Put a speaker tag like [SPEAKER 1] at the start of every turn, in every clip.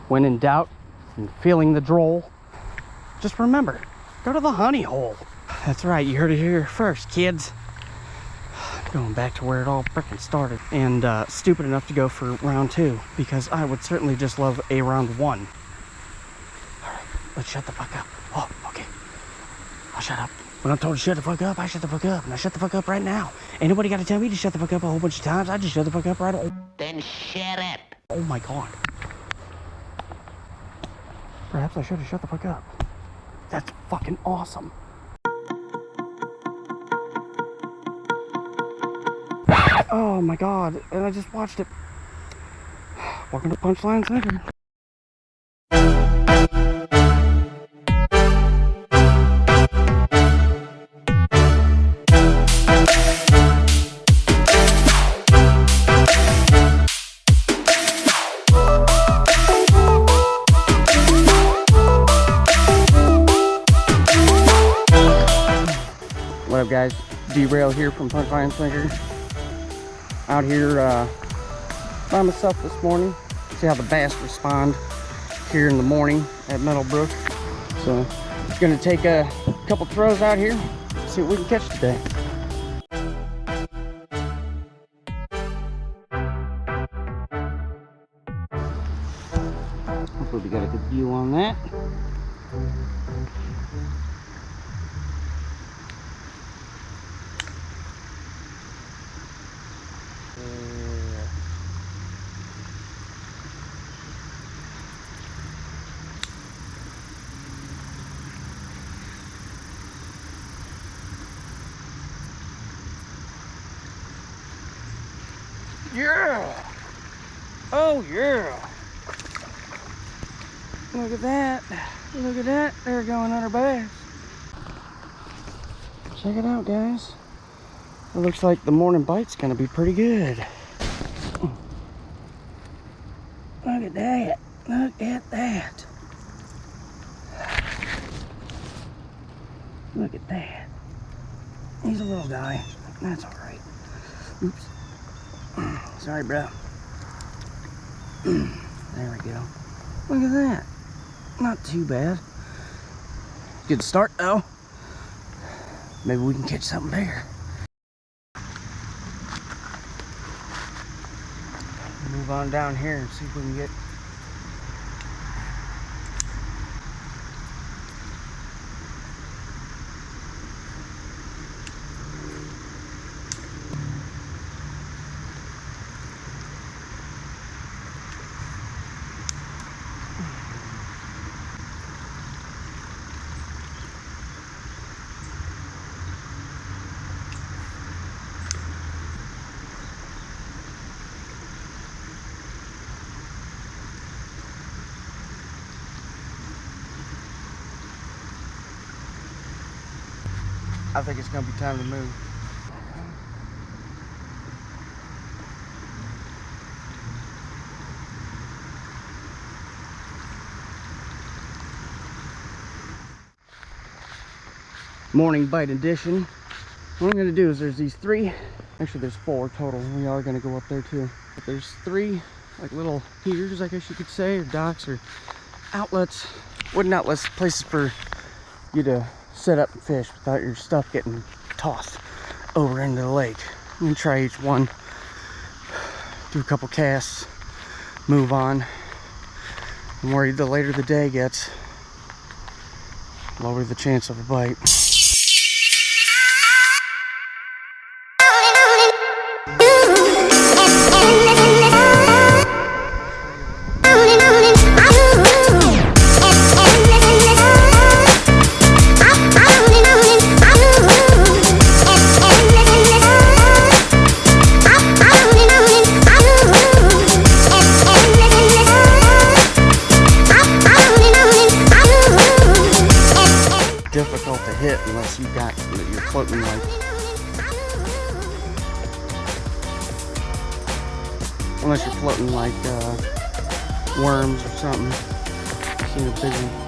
[SPEAKER 1] when in doubt and feeling the droll, just remember, go to the honey hole. That's right, you heard it here first, kids. Going back to where it all frickin' started. And stupid enough to go for round 2, because I would certainly just love a round 1. Alright, let's shut the fuck up. Oh, okay. I'll shut up. When I'm told to shut the fuck up, I shut the fuck up. And I shut the fuck up right now. Ain't nobody got to tell me to shut the fuck up a whole bunch of times. I just shut the fuck up right away.
[SPEAKER 2] Then shut up.
[SPEAKER 1] Oh my god. Perhaps I should have shut the fuck up. That's fucking awesome. Oh my god. And I just watched it. Welcome to Punchline Center. What up, guys? Derail here from Punchline Center. Out here by myself this morning. See how the bass respond here in the morning at Metalbrook. So it's gonna take a couple throws out here, see what we can catch today. Hopefully we got a good view on that. Yeah! Oh yeah! Look at that! Look at that! They're going under bass. Check it out, guys. It looks like the Mornin Bite's gonna be pretty good. Look at that! Look at that! Look at that! He's a little guy. That's all right. Oops. Sorry, bro. There we go. Look at that. Not too bad. Good start, though. Maybe we can catch something bigger. Move on down here and see if we can get... I think it's gonna be time to move. Morning Bite edition. What I'm gonna do is there's these 3, actually there's 4 total. We are gonna go up there too. But there's 3 like little heaters, I guess you could say, or docks or outlets, wooden outlets, places for you to set up and fish without your stuff getting tossed over into the lake. I'm gonna try each one, do a couple casts, move on. I'm worried the later the day gets, lower the chance of a bite. Difficult to hit unless you're floating like worms or something. See a big one.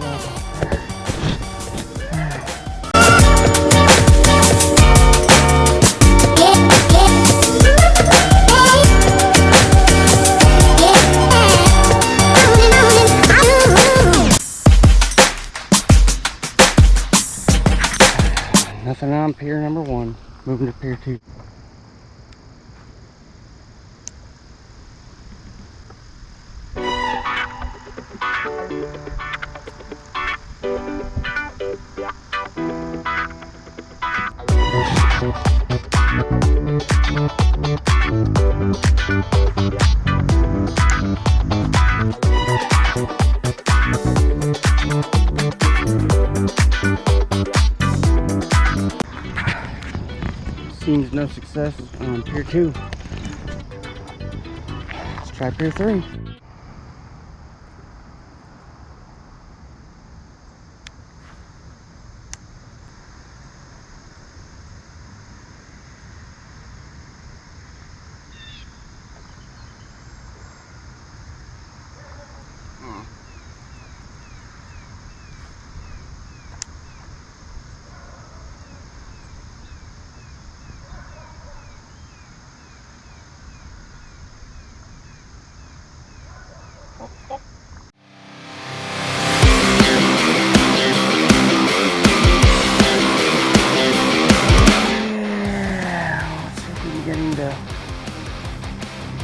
[SPEAKER 1] on pier number 1, moving to pier 2. Seems no success on pier 2. Let's try pier 3.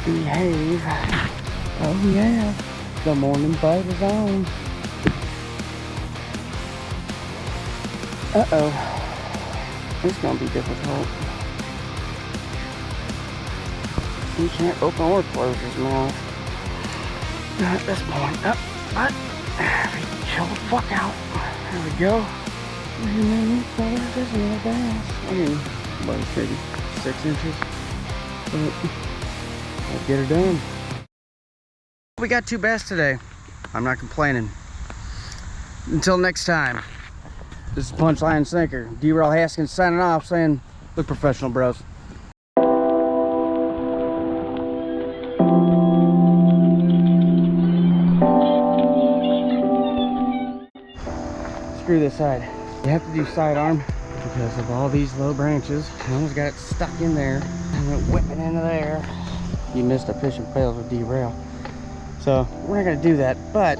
[SPEAKER 1] Behave. Oh yeah, the morning bite is on. Uh-oh, it's gonna be difficult. He can't open or close his mouth. Not at this point. But chill the fuck out. There we go. This is another bass. I mean, about maybe 6 inches. But let's get her done. We got 2 bass today. I'm not complaining. Until next time, this is Punchline Sinker. Derail Haskins signing off, saying, look professional, bros. Screw this side. You have to do sidearm because of all these low branches. I almost got it stuck in there and went whipping into there. You missed a fish and fails with Derail. So we're not gonna do that, but